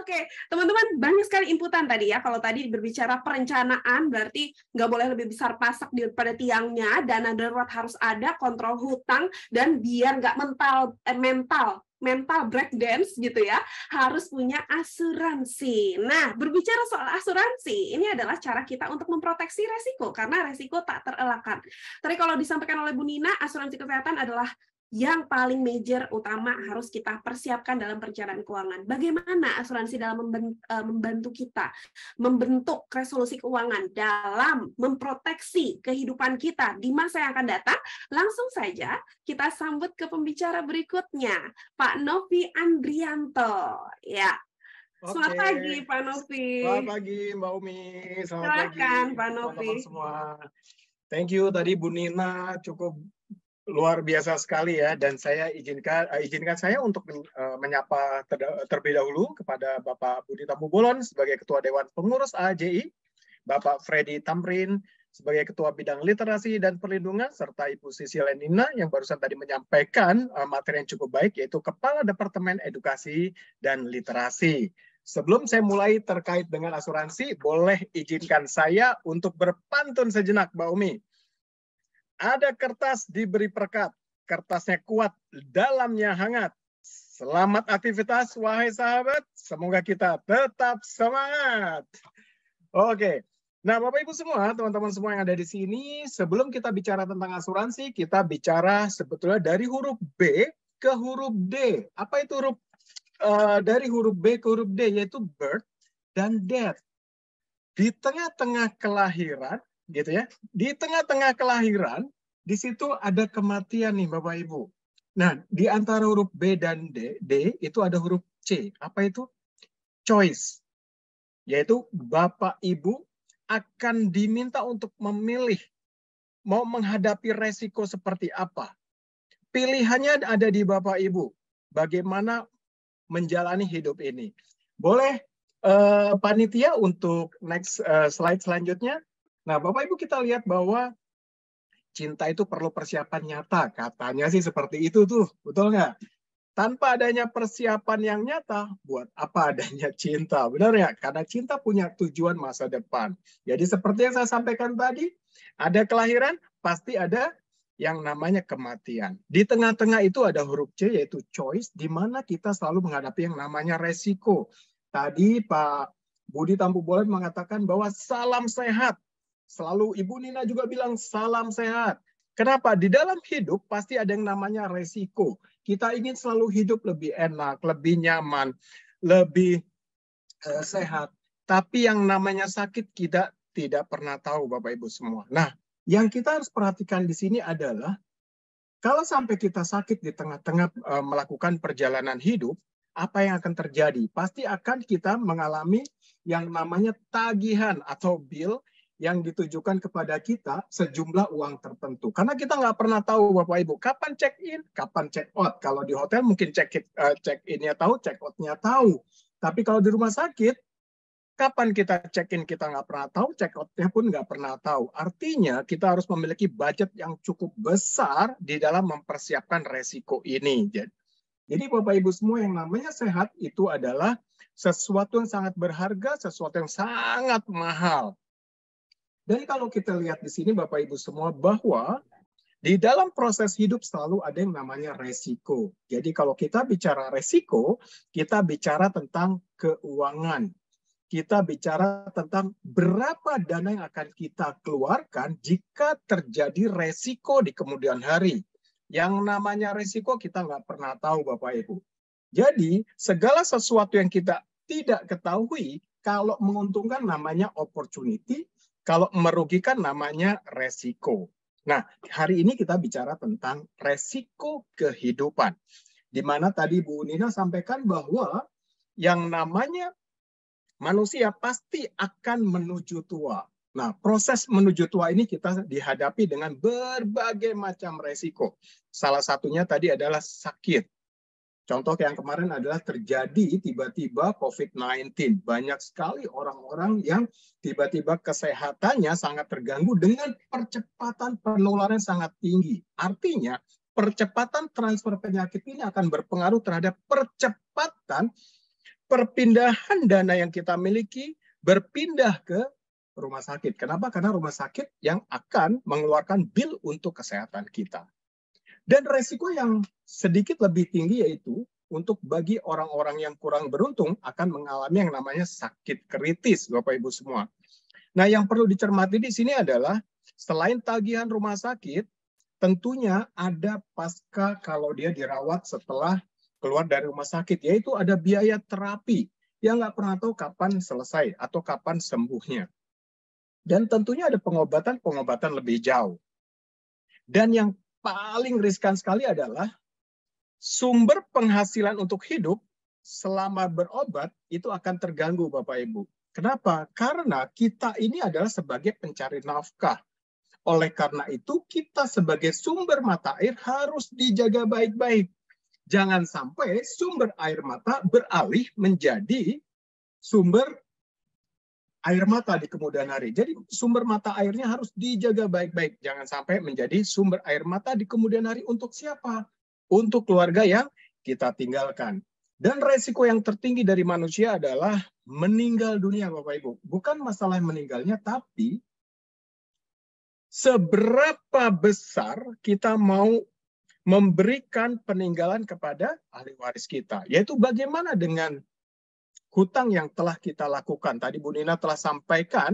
Oke, teman-teman, banyak sekali inputan tadi ya. Kalau tadi berbicara perencanaan, berarti nggak boleh lebih besar pasak daripada tiangnya, dana darurat harus ada, kontrol hutang, dan biar nggak mental breakdance gitu ya, harus punya asuransi. Nah, berbicara soal asuransi, ini adalah cara kita untuk memproteksi resiko, karena resiko tak terelakkan. Tadi kalau disampaikan oleh Bu Nina, asuransi kesehatan adalah yang paling major utama harus kita persiapkan dalam perencanaan keuangan. Bagaimana asuransi dalam membantu kita membentuk resolusi keuangan dalam memproteksi kehidupan kita di masa yang akan datang? Langsung saja kita sambut ke pembicara berikutnya, Pak Novi Andrianto. Ya, selamat pagi Pak Novi. Selamat pagi Mbak Umi. Selamat Silakan, pagi Pak Novi. teman-teman semua. Thank you tadi Bu Nina, cukup luar biasa sekali ya, dan saya izinkan saya untuk menyapa terlebih dahulu kepada Bapak Budi Tambubolon sebagai Ketua Dewan Pengurus AJI, Bapak Freddy Tamrin sebagai Ketua Bidang Literasi dan Perlindungan, serta Ibu Sisil Nina yang barusan tadi menyampaikan materi yang cukup baik, yaitu Kepala Departemen Edukasi dan Literasi. Sebelum saya mulai terkait dengan asuransi, boleh izinkan saya untuk berpantun sejenak, Mbak Umi. Ada kertas diberi perkat, kertasnya kuat, dalamnya hangat. Selamat aktivitas, wahai sahabat. Semoga kita tetap semangat. Oke. Nah, Bapak Ibu semua, teman-teman semua yang ada di sini, sebelum kita bicara tentang asuransi, kita bicara sebetulnya dari huruf B ke huruf D. Apa itu dari huruf B ke huruf D, yaitu birth dan death. Di tengah-tengah kelahiran, gitu ya, di tengah-tengah kelahiran, di situ ada kematian nih Bapak Ibu. Nah, di antara huruf B dan D itu ada huruf C. Apa itu? Choice. Yaitu Bapak Ibu akan diminta untuk memilih mau menghadapi resiko seperti apa. Pilihannya ada di Bapak Ibu. Bagaimana menjalani hidup ini. Boleh panitia untuk next slide selanjutnya. Nah, Bapak Ibu kita lihat bahwa cinta itu perlu persiapan nyata. Katanya sih seperti itu tuh, betul nggak? Tanpa adanya persiapan yang nyata, buat apa adanya cinta? Benar ya? Karena cinta punya tujuan masa depan. Jadi seperti yang saya sampaikan tadi, ada kelahiran, pasti ada yang namanya kematian. Di tengah-tengah itu ada huruf C, yaitu choice, di mana kita selalu menghadapi yang namanya resiko. Tadi Pak Budi Tambubolon mengatakan bahwa salam sehat. Selalu Ibu Nina juga bilang salam sehat. Kenapa? Di dalam hidup pasti ada yang namanya resiko. Kita ingin selalu hidup lebih enak, lebih nyaman, lebih sehat. Tapi yang namanya sakit kita tidak pernah tahu, Bapak Ibu semua. Nah, yang kita harus perhatikan di sini adalah kalau sampai kita sakit di tengah-tengah melakukan perjalanan hidup, apa yang akan terjadi? Pasti akan kita mengalami yang namanya tagihan atau bill yang ditujukan kepada kita sejumlah uang tertentu. Karena kita nggak pernah tahu Bapak Ibu, kapan check in, kapan check out. Kalau di hotel mungkin check in-nya tahu, check out-nya tahu. Tapi kalau di rumah sakit, kapan kita check in kita nggak pernah tahu, check out-nya pun nggak pernah tahu. Artinya kita harus memiliki budget yang cukup besar di dalam mempersiapkan resiko ini. Jadi Bapak Ibu semua, yang namanya sehat itu adalah sesuatu yang sangat berharga, sesuatu yang sangat mahal. Dan kalau kita lihat di sini Bapak Ibu semua, bahwa di dalam proses hidup selalu ada yang namanya resiko. Jadi kalau kita bicara resiko, kita bicara tentang keuangan. Kita bicara tentang berapa dana yang akan kita keluarkan jika terjadi resiko di kemudian hari. Yang namanya resiko kita nggak pernah tahu Bapak Ibu. Jadi segala sesuatu yang kita tidak ketahui, kalau menguntungkan namanya opportunity, kalau merugikan namanya resiko. Nah, hari ini kita bicara tentang resiko kehidupan. Di mana tadi Bu Nina sampaikan bahwa yang namanya manusia pasti akan menuju tua. Nah, proses menuju tua ini kita dihadapi dengan berbagai macam resiko. Salah satunya tadi adalah sakit. Contoh yang kemarin adalah terjadi tiba-tiba COVID-19. Banyak sekali orang-orang yang tiba-tiba kesehatannya sangat terganggu dengan percepatan penularan sangat tinggi. Artinya, percepatan transfer penyakit ini akan berpengaruh terhadap percepatan perpindahan dana yang kita miliki berpindah ke rumah sakit. Kenapa? Karena rumah sakit yang akan mengeluarkan bil untuk kesehatan kita. Dan resiko yang sedikit lebih tinggi yaitu untuk bagi orang-orang yang kurang beruntung akan mengalami yang namanya sakit kritis, Bapak Ibu semua. Nah, yang perlu dicermati di sini adalah selain tagihan rumah sakit, tentunya ada pasca kalau dia dirawat setelah keluar dari rumah sakit, yaitu ada biaya terapi yang nggak pernah tahu kapan selesai atau kapan sembuhnya. Dan tentunya ada pengobatan-pengobatan lebih jauh. Dan yang paling riskan sekali adalah sumber penghasilan untuk hidup selama berobat itu akan terganggu, Bapak Ibu. Kenapa? Karena kita ini adalah sebagai pencari nafkah. Oleh karena itu, kita sebagai sumber mata air harus dijaga baik-baik. Jangan sampai sumber air mata beralih menjadi sumber air mata di kemudian hari. Jadi sumber mata airnya harus dijaga baik-baik. Jangan sampai menjadi sumber air mata di kemudian hari untuk siapa? Untuk keluarga yang kita tinggalkan. Dan resiko yang tertinggi dari manusia adalah meninggal dunia, Bapak Ibu. Bukan masalah meninggalnya, tapi seberapa besar kita mau memberikan peninggalan kepada ahli waris kita. Yaitu bagaimana dengan hutang yang telah kita lakukan. Tadi Bu Nina telah sampaikan,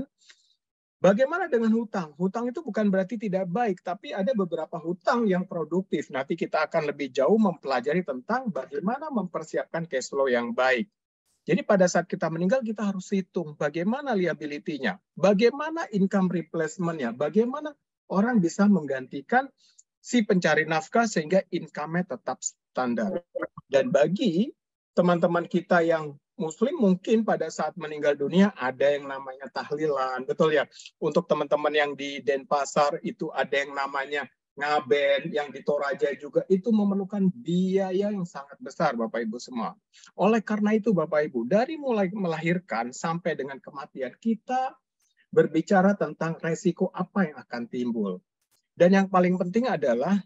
bagaimana dengan hutang? Hutang itu bukan berarti tidak baik, tapi ada beberapa hutang yang produktif. Nanti kita akan lebih jauh mempelajari tentang bagaimana mempersiapkan cash flow yang baik. Jadi pada saat kita meninggal, kita harus hitung bagaimana liability-nya, bagaimana income replacement-nya, bagaimana orang bisa menggantikan si pencari nafkah sehingga income-nya tetap standar. Dan bagi teman-teman kita yang Muslim mungkin pada saat meninggal dunia ada yang namanya tahlilan, betul ya. Untuk teman-teman yang di Denpasar itu ada yang namanya ngaben, yang di Toraja juga itu memerlukan biaya yang sangat besar, Bapak Ibu semua. Oleh karena itu, Bapak Ibu, dari mulai melahirkan sampai dengan kematian kita berbicara tentang resiko apa yang akan timbul. Dan yang paling penting adalah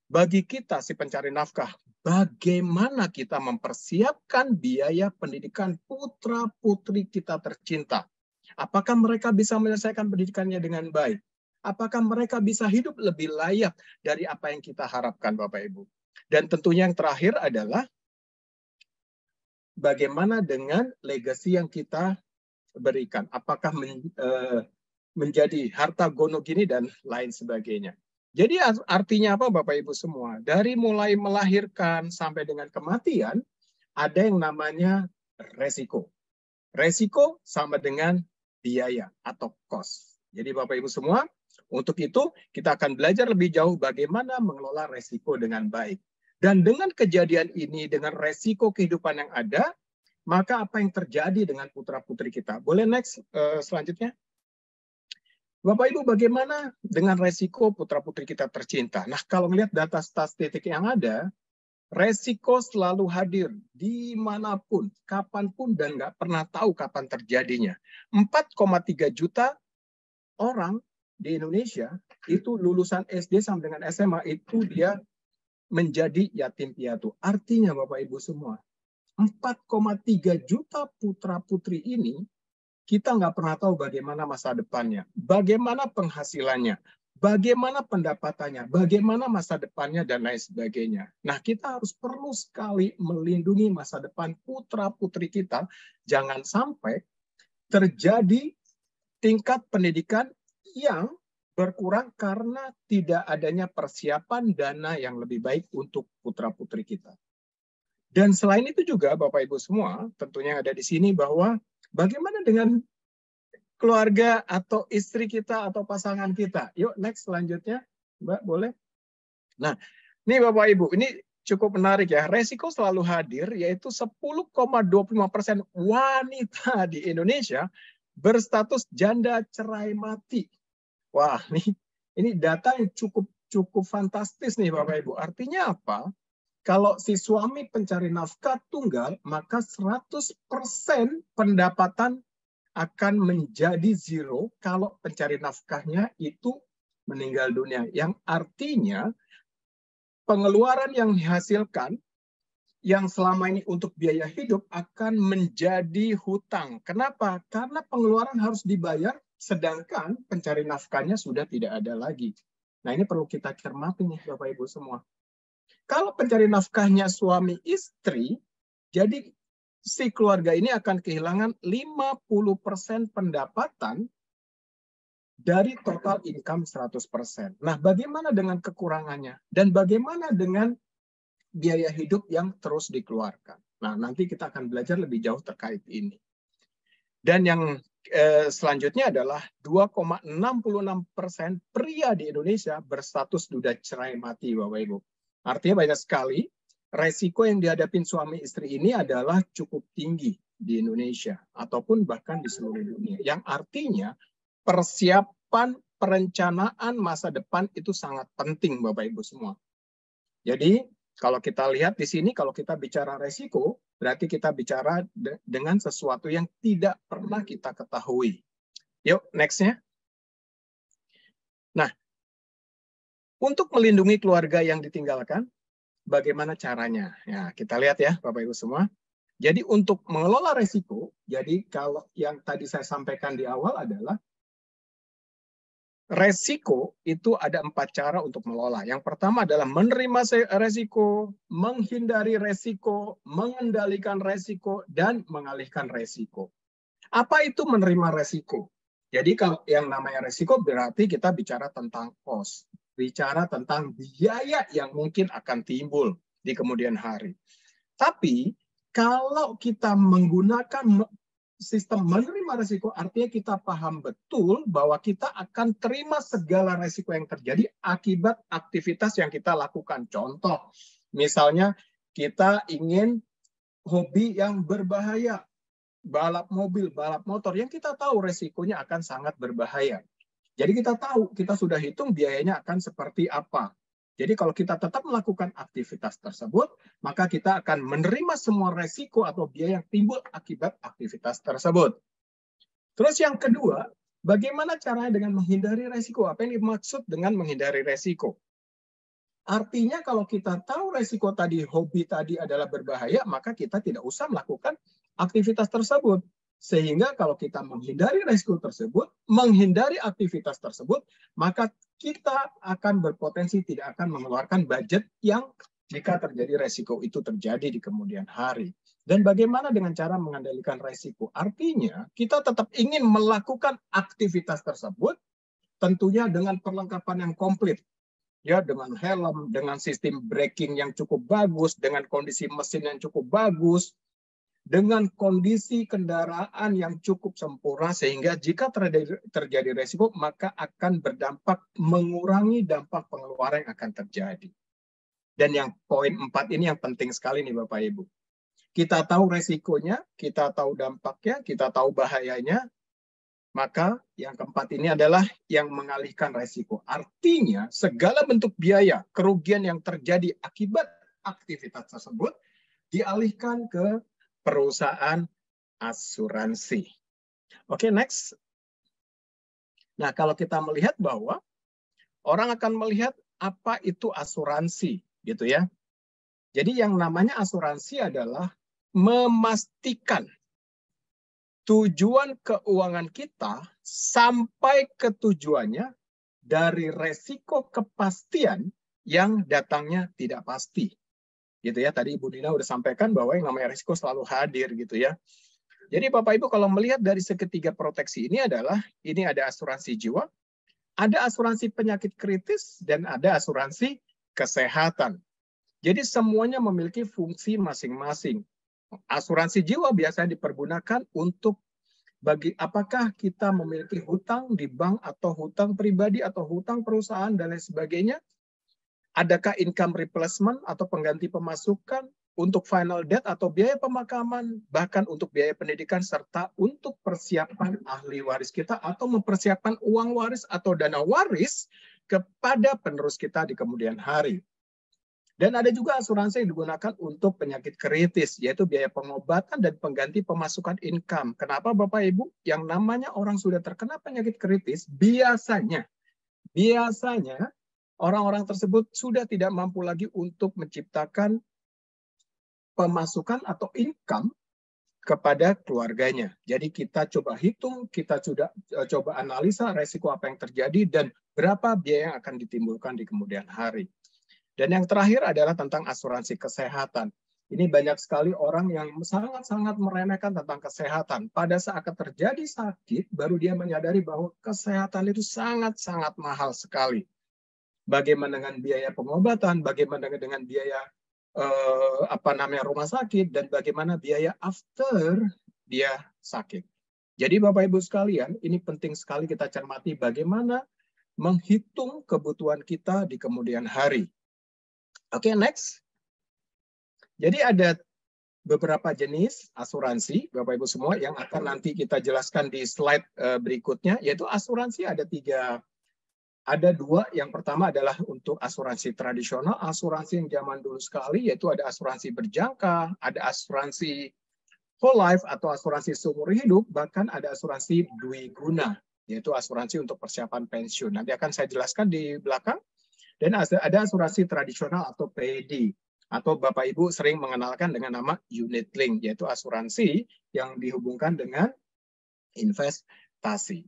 bagi kita si pencari nafkah, bagaimana kita mempersiapkan biaya pendidikan putra-putri kita tercinta. Apakah mereka bisa menyelesaikan pendidikannya dengan baik? Apakah mereka bisa hidup lebih layak dari apa yang kita harapkan, Bapak Ibu? Dan tentunya yang terakhir adalah bagaimana dengan legasi yang kita berikan. Apakah menjadi harta gono gini dan lain sebagainya. Jadi artinya apa Bapak Ibu semua? Dari mulai melahirkan sampai dengan kematian, ada yang namanya resiko. Resiko sama dengan biaya atau cost. Jadi Bapak Ibu semua, untuk itu kita akan belajar lebih jauh bagaimana mengelola resiko dengan baik. Dan dengan kejadian ini, dengan resiko kehidupan yang ada, maka apa yang terjadi dengan putra-putri kita? Boleh next selanjutnya? Bapak Ibu, bagaimana dengan resiko putra-putri kita tercinta? Nah, kalau melihat data statistik yang ada, resiko selalu hadir dimanapun, kapanpun, dan nggak pernah tahu kapan terjadinya. 4,3 juta orang di Indonesia itu lulusan SD sampai dengan SMA itu dia menjadi yatim piatu. Artinya Bapak Ibu semua, 4,3 juta putra-putri ini kita nggak pernah tahu bagaimana masa depannya, bagaimana penghasilannya, bagaimana pendapatannya, bagaimana masa depannya, dan lain sebagainya. Nah, kita harus perlu sekali melindungi masa depan putra-putri kita. Jangan sampai terjadi tingkat pendidikan yang berkurang karena tidak adanya persiapan dana yang lebih baik untuk putra-putri kita. Dan selain itu juga, Bapak Ibu semua, tentunya yang ada di sini bahwa bagaimana dengan keluarga atau istri kita atau pasangan kita? Yuk, next selanjutnya, Mbak, boleh? Nah, ini Bapak Ibu, ini cukup menarik ya. Resiko selalu hadir, yaitu 10,25% wanita di Indonesia berstatus janda cerai mati. Wah, ini data yang cukup fantastis nih Bapak Ibu. Artinya apa? Kalau si suami pencari nafkah tunggal, maka 100% pendapatan akan menjadi zero kalau pencari nafkahnya itu meninggal dunia. Yang artinya pengeluaran yang dihasilkan yang selama ini untuk biaya hidup akan menjadi hutang. Kenapa? Karena pengeluaran harus dibayar, sedangkan pencari nafkahnya sudah tidak ada lagi. Nah, ini perlu kita cermati nih Bapak Ibu semua. Kalau pencari nafkahnya suami istri, jadi si keluarga ini akan kehilangan 50% pendapatan dari total income 100%. Nah, bagaimana dengan kekurangannya? Dan bagaimana dengan biaya hidup yang terus dikeluarkan? Nah, nanti kita akan belajar lebih jauh terkait ini. Dan yang selanjutnya adalah 2,66% pria di Indonesia berstatus duda cerai mati, Bapak Ibu. Artinya banyak sekali resiko yang dihadapi suami istri ini adalah cukup tinggi di Indonesia ataupun bahkan di seluruh dunia. Yang artinya persiapan perencanaan masa depan itu sangat penting, Bapak Ibu semua. Jadi kalau kita lihat di sini, kalau kita bicara resiko, berarti kita bicara dengan sesuatu yang tidak pernah kita ketahui. Yuk, next-nya. Nah, untuk melindungi keluarga yang ditinggalkan, bagaimana caranya? Ya, kita lihat ya, Bapak Ibu semua. Jadi untuk mengelola resiko, jadi kalau yang tadi saya sampaikan di awal adalah resiko itu ada 4 cara untuk mengelola. Yang pertama adalah menerima resiko, menghindari resiko, mengendalikan resiko, dan mengalihkan resiko. Apa itu menerima resiko? Jadi kalau yang namanya resiko berarti kita bicara tentang cost, bicara tentang biaya yang mungkin akan timbul di kemudian hari. Tapi kalau kita menggunakan sistem menerima resiko, artinya kita paham betul bahwa kita akan terima segala resiko yang terjadi akibat aktivitas yang kita lakukan. Contoh, misalnya kita ingin hobi yang berbahaya, balap mobil, balap motor, yang kita tahu resikonya akan sangat berbahaya. Jadi kita tahu, kita sudah hitung biayanya akan seperti apa. Jadi kalau kita tetap melakukan aktivitas tersebut, maka kita akan menerima semua resiko atau biaya yang timbul akibat aktivitas tersebut. Terus yang kedua, bagaimana caranya dengan menghindari resiko? Apa yang dimaksud dengan menghindari resiko? Artinya kalau kita tahu resiko tadi, hobi tadi adalah berbahaya, maka kita tidak usah melakukan aktivitas tersebut. Sehingga kalau kita menghindari resiko tersebut, menghindari aktivitas tersebut, maka kita akan berpotensi tidak akan mengeluarkan budget yang jika terjadi resiko itu terjadi di kemudian hari. Dan bagaimana dengan cara mengendalikan resiko? Artinya kita tetap ingin melakukan aktivitas tersebut, tentunya dengan perlengkapan yang komplit. Ya, dengan helm, dengan sistem braking yang cukup bagus, dengan kondisi mesin yang cukup bagus, dengan kondisi kendaraan yang cukup sempurna sehingga jika terjadi resiko maka akan berdampak mengurangi dampak pengeluaran yang akan terjadi. Dan yang poin 4 ini yang penting sekali nih Bapak Ibu. Kita tahu resikonya, kita tahu dampaknya, kita tahu bahayanya, maka yang keempat ini adalah yang mengalihkan resiko. Artinya segala bentuk biaya, kerugian yang terjadi akibat aktivitas tersebut dialihkan ke perusahaan asuransi. Oke, next. Nah, kalau kita melihat bahwa orang akan melihat apa itu asuransi, gitu ya. Jadi yang namanya asuransi adalah memastikan tujuan keuangan kita sampai ke tujuannya dari resiko kepastian yang datangnya tidak pasti. Gitu ya, tadi Ibu Nina udah sampaikan bahwa yang namanya risiko selalu hadir gitu ya. Jadi Bapak Ibu kalau melihat dari segitiga proteksi ini adalah, ini ada asuransi jiwa, ada asuransi penyakit kritis, dan ada asuransi kesehatan. Jadi semuanya memiliki fungsi masing-masing. Asuransi jiwa biasanya dipergunakan untuk bagi apakah kita memiliki hutang di bank atau hutang pribadi atau hutang perusahaan dan lain sebagainya. Adakah income replacement atau pengganti pemasukan untuk final debt atau biaya pemakaman, bahkan untuk biaya pendidikan, serta untuk persiapan ahli waris kita atau mempersiapkan uang waris atau dana waris kepada penerus kita di kemudian hari. Dan ada juga asuransi yang digunakan untuk penyakit kritis, yaitu biaya pengobatan dan pengganti pemasukan income. Kenapa Bapak Ibu? Yang namanya orang sudah terkena penyakit kritis, biasanya orang-orang tersebut sudah tidak mampu lagi untuk menciptakan pemasukan atau income kepada keluarganya. Jadi kita coba hitung, kita sudah coba analisa resiko apa yang terjadi dan berapa biaya yang akan ditimbulkan di kemudian hari. Dan yang terakhir adalah tentang asuransi kesehatan. Ini banyak sekali orang yang sangat-sangat meremehkan tentang kesehatan. Pada saat terjadi sakit, baru dia menyadari bahwa kesehatan itu sangat-sangat mahal sekali. Bagaimana dengan biaya pengobatan, bagaimana dengan biaya rumah sakit, dan bagaimana biaya after dia sakit. Jadi Bapak Ibu sekalian, ini penting sekali kita cermati bagaimana menghitung kebutuhan kita di kemudian hari. Oke, next. Jadi ada beberapa jenis asuransi, Bapak Ibu semua, yang akan nanti kita jelaskan di slide berikutnya, yaitu asuransi ada 3. Ada 2, yang pertama adalah untuk asuransi tradisional, asuransi yang zaman dulu sekali, yaitu ada asuransi berjangka, ada asuransi whole life atau asuransi seumur hidup, bahkan ada asuransi dwiguna, yaitu asuransi untuk persiapan pensiun. Nanti akan saya jelaskan di belakang. Dan ada asuransi tradisional atau PED, atau Bapak Ibu sering mengenalkan dengan nama unit link, yaitu asuransi yang dihubungkan dengan investasi.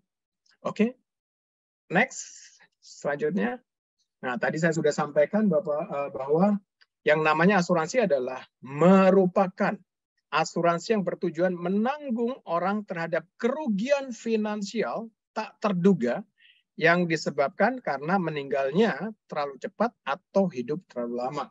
Oke, next. Selanjutnya, nah tadi saya sudah sampaikan bahwa yang namanya asuransi adalah merupakan asuransi yang bertujuan menanggung orang terhadap kerugian finansial tak terduga yang disebabkan karena meninggalnya terlalu cepat atau hidup terlalu lama.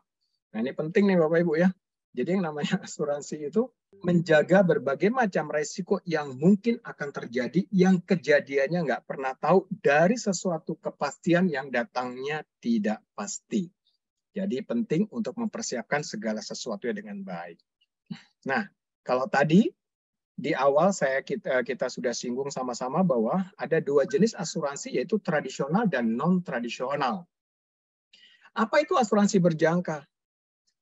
Nah ini penting nih Bapak Ibu ya. Jadi yang namanya asuransi itu menjaga berbagai macam resiko yang mungkin akan terjadi, yang kejadiannya nggak pernah tahu, dari sesuatu kepastian yang datangnya tidak pasti. Jadi penting untuk mempersiapkan segala sesuatunya dengan baik. Nah, kalau tadi di awal kita sudah singgung sama-sama bahwa ada 2 jenis asuransi, yaitu tradisional dan non-tradisional. Apa itu asuransi berjangka?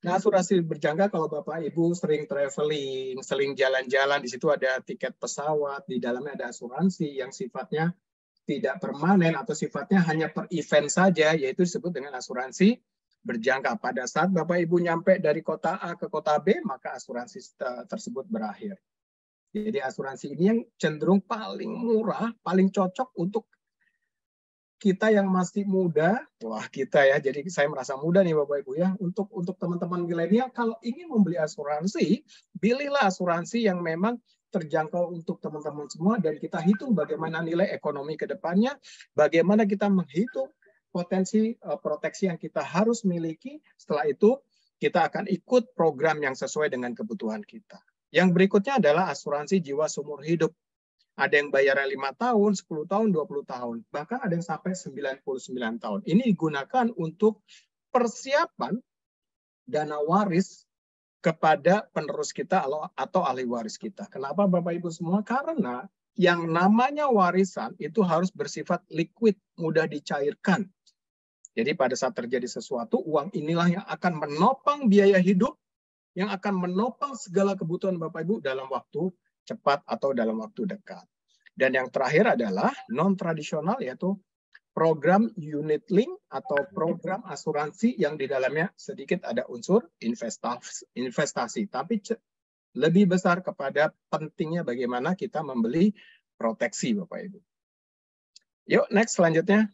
Nah, asuransi berjangka kalau Bapak Ibu sering traveling, sering jalan-jalan, di situ ada tiket pesawat, di dalamnya ada asuransi yang sifatnya tidak permanen atau sifatnya hanya per event saja, yaitu disebut dengan asuransi berjangka. Pada saat Bapak Ibu nyampe dari kota A ke kota B, maka asuransi tersebut berakhir. Jadi asuransi ini yang cenderung paling murah, paling cocok untuk kita yang masih muda. Wah, kita ya, jadi saya merasa muda nih Bapak Ibu ya. Untuk teman-teman milenial, kalau ingin membeli asuransi, pilihlah asuransi yang memang terjangkau untuk teman-teman semua, dan kita hitung bagaimana nilai ekonomi ke depannya, bagaimana kita menghitung potensi proteksi yang kita harus miliki. Setelah itu, kita akan ikut program yang sesuai dengan kebutuhan kita. Yang berikutnya adalah asuransi jiwa seumur hidup. Ada yang bayarnya 5 tahun, 10 tahun, 20 tahun. Bahkan ada yang sampai 99 tahun. Ini digunakan untuk persiapan dana waris kepada penerus kita atau ahli waris kita. Kenapa Bapak Ibu semua? Karena yang namanya warisan itu harus bersifat liquid, mudah dicairkan. Jadi pada saat terjadi sesuatu, uang inilah yang akan menopang biaya hidup, yang akan menopang segala kebutuhan Bapak Ibu dalam waktu cepat atau dalam waktu dekat. Dan yang terakhir adalah non-tradisional, yaitu program unit link atau program asuransi yang di dalamnya sedikit ada unsur investasi, tapi lebih besar kepada pentingnya bagaimana kita membeli proteksi Bapak Ibu. Yuk next selanjutnya.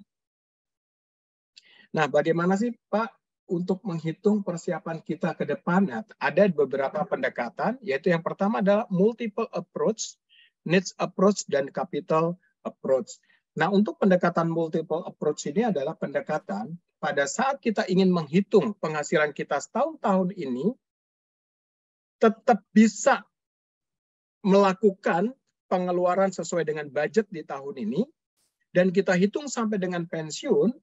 Nah, bagaimana sih Pak untuk menghitung persiapan kita ke depan? Nah, ada beberapa pendekatan, yaitu yang pertama adalah multiple approach, needs approach, dan capital approach. Nah, untuk pendekatan multiple approach ini adalah pendekatan pada saat kita ingin menghitung penghasilan kita setahun ini, tetap bisa melakukan pengeluaran sesuai dengan budget di tahun ini, dan kita hitung sampai dengan pensiun.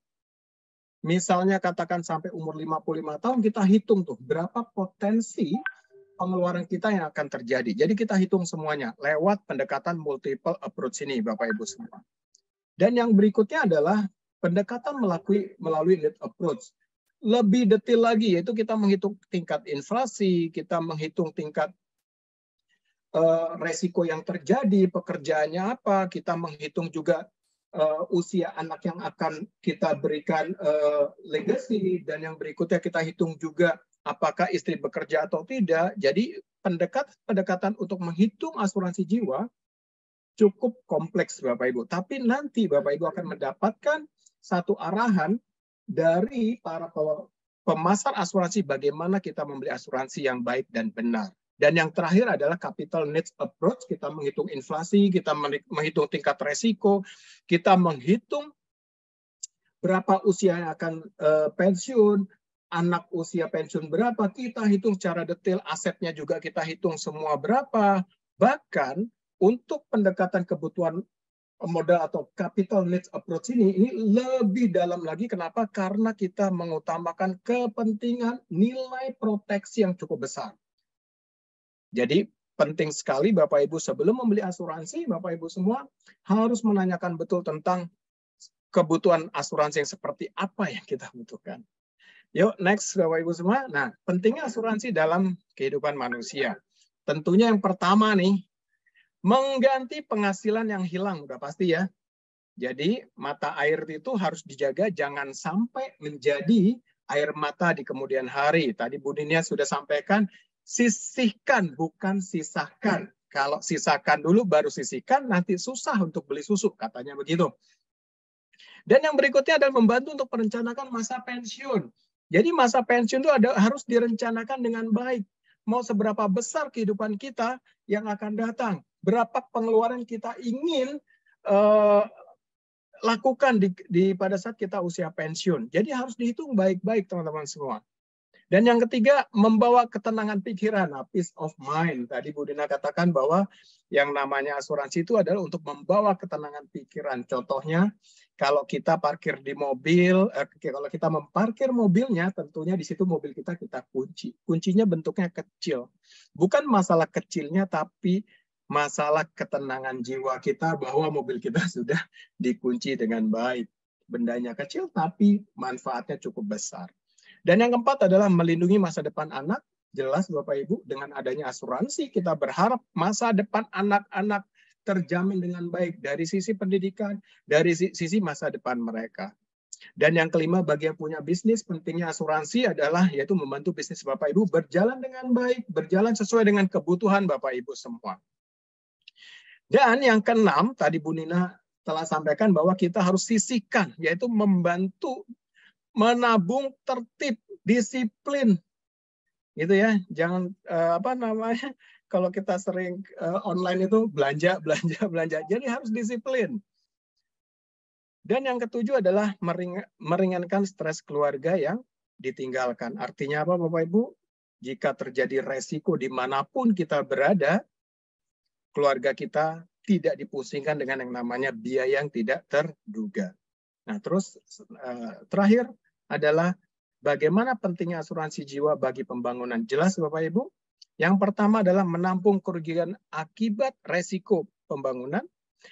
Misalnya katakan sampai umur 55 tahun, kita hitung tuh berapa potensi pengeluaran kita yang akan terjadi. Jadi kita hitung semuanya lewat pendekatan multiple approach ini Bapak Ibu semua. Dan yang berikutnya adalah pendekatan melalui need approach. Lebih detail lagi, yaitu kita menghitung tingkat inflasi, kita menghitung tingkat resiko yang terjadi, pekerjaannya apa, kita menghitung juga usia anak yang akan kita berikan legacy, dan yang berikutnya kita hitung juga apakah istri bekerja atau tidak. Jadi pendekatan untuk menghitung asuransi jiwa cukup kompleks Bapak Ibu. Tapi nanti Bapak Ibu akan mendapatkan satu arahan dari para pemasar asuransi bagaimana kita membeli asuransi yang baik dan benar. Dan yang terakhir adalah capital needs approach. Kita menghitung inflasi, kita menghitung tingkat resiko, kita menghitung berapa usia yang akan pensiun, anak usia pensiun berapa, kita hitung secara detail, asetnya juga kita hitung semua berapa. Bahkan untuk pendekatan kebutuhan modal atau capital needs approach ini lebih dalam lagi. Kenapa? Karena kita mengutamakan kepentingan nilai proteksi yang cukup besar. Jadi penting sekali Bapak Ibu sebelum membeli asuransi, Bapak Ibu semua harus menanyakan betul tentang kebutuhan asuransi yang seperti apa yang kita butuhkan. Yuk, next Bapak Ibu semua. Nah, pentingnya asuransi dalam kehidupan manusia. Tentunya yang pertama nih, mengganti penghasilan yang hilang, udah pasti ya. Jadi mata air itu harus dijaga, jangan sampai menjadi air mata di kemudian hari. Tadi Bu Ninia sudah sampaikan, sisihkan bukan sisakan. Kalau sisakan dulu baru sisihkan, nanti susah untuk beli susu, katanya begitu. Dan yang berikutnya adalah membantu untuk merencanakan masa pensiun. Jadi masa pensiun itu harus direncanakan dengan baik. Mau seberapa besar kehidupan kita yang akan datang. Berapa pengeluaran kita ingin lakukan pada saat kita usia pensiun. Jadi harus dihitung baik-baik teman-teman semua. Dan yang ketiga, membawa ketenangan pikiran, peace of mind. Tadi Bu Dina katakan bahwa yang namanya asuransi itu adalah untuk membawa ketenangan pikiran. Contohnya, kalau kita parkir di mobil, kalau kita memparkir mobilnya, tentunya di situ mobil kita kunci. Kuncinya bentuknya kecil. Bukan masalah kecilnya, tapi masalah ketenangan jiwa kita bahwa mobil kita sudah dikunci dengan baik. Bendanya kecil, tapi manfaatnya cukup besar. Dan yang keempat adalah melindungi masa depan anak. Jelas Bapak Ibu, dengan adanya asuransi kita berharap masa depan anak-anak terjamin dengan baik dari sisi pendidikan, dari sisi masa depan mereka. Dan yang kelima, bagi yang punya bisnis, pentingnya asuransi adalah yaitu membantu bisnis Bapak Ibu berjalan dengan baik, berjalan sesuai dengan kebutuhan Bapak Ibu semua. Dan yang keenam, tadi Bu Nina telah sampaikan bahwa kita harus sisihkan, yaitu membantu menabung tertib, disiplin, gitu ya. Jangan kalau kita sering online itu belanja. Jadi harus disiplin. Dan yang ketujuh adalah meringankan stres keluarga yang ditinggalkan. Artinya apa Bapak Ibu? Jika terjadi resiko dimanapun kita berada, keluarga kita tidak dipusingkan dengan yang namanya biaya yang tidak terduga. Nah, terus terakhir adalah bagaimana pentingnya asuransi jiwa bagi pembangunan. Jelas Bapak Ibu? Yang pertama adalah menampung kerugian akibat resiko pembangunan,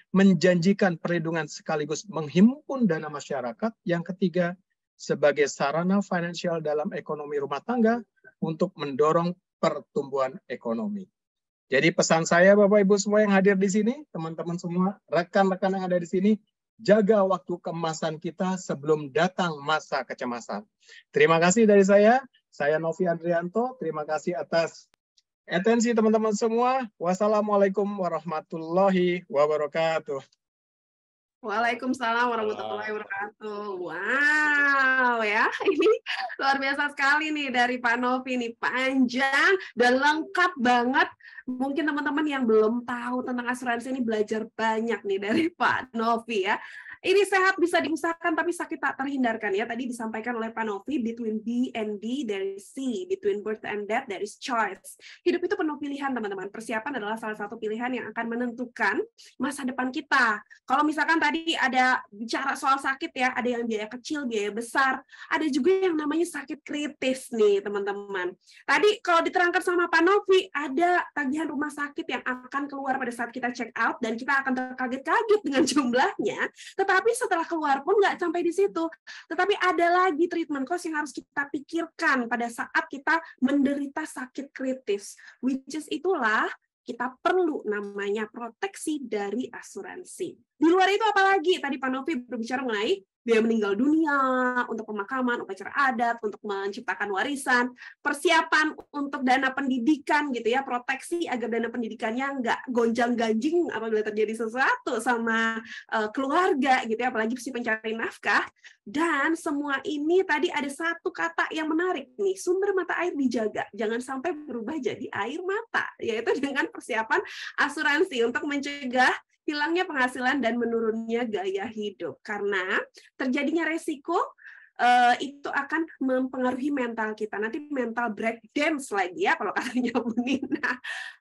menjanjikan perlindungan sekaligus menghimpun dana masyarakat. Yang ketiga, sebagai sarana finansial dalam ekonomi rumah tangga untuk mendorong pertumbuhan ekonomi. Jadi pesan saya Bapak Ibu semua yang hadir di sini, teman-teman semua, rekan-rekan yang ada di sini, jaga waktu keemasan kita sebelum datang masa kecemasan. Terima kasih dari saya Novi Andrianto. Terima kasih atas atensi teman-teman semua. Wassalamualaikum warahmatullahi wabarakatuh. Waalaikumsalam warahmatullahi wabarakatuh. Wow, ya, ini luar biasa sekali nih dari Pak Novi nih, panjang dan lengkap banget. Mungkin teman-teman yang belum tahu tentang asuransi ini belajar banyak nih dari Pak Novi ya. Ini sehat bisa diusahakan tapi sakit tak terhindarkan ya. Tadi disampaikan oleh Pak Novi, between B and D there is C, between birth and death there is choice. Hidup itu penuh pilihan teman-teman. Persiapan adalah salah satu pilihan yang akan menentukan masa depan kita. Kalau misalkan tadi ada bicara soal sakit ya, ada yang biaya kecil, biaya besar, ada juga yang namanya sakit kritis nih teman-teman. Tadi kalau diterangkan sama Pak Novi, ada tagihan rumah sakit yang akan keluar pada saat kita check out dan kita akan terkaget-kaget dengan jumlahnya. Tetapi setelah keluar pun nggak sampai di situ. Tetapi ada lagi treatment cost yang harus kita pikirkan pada saat kita menderita sakit kritis. Which is itulah kita perlu namanya proteksi dari asuransi. Di luar itu apalagi? Tadi Pak Novi berbicara mengenai biaya meninggal dunia, untuk pemakaman, upacara adat, untuk menciptakan warisan, persiapan untuk dana pendidikan gitu ya, proteksi agar dana pendidikannya nggak gonjang-ganjing apabila terjadi sesuatu sama keluarga gitu ya, apalagi si pencari nafkah. Dan semua ini tadi ada satu kata yang menarik nih, sumber mata air dijaga, jangan sampai berubah jadi air mata, yaitu dengan persiapan asuransi untuk mencegah hilangnya penghasilan dan menurunnya gaya hidup. Karena terjadinya resiko itu akan mempengaruhi mental kita. Nanti mental breakdance lagi ya kalau katanya Bu Nina.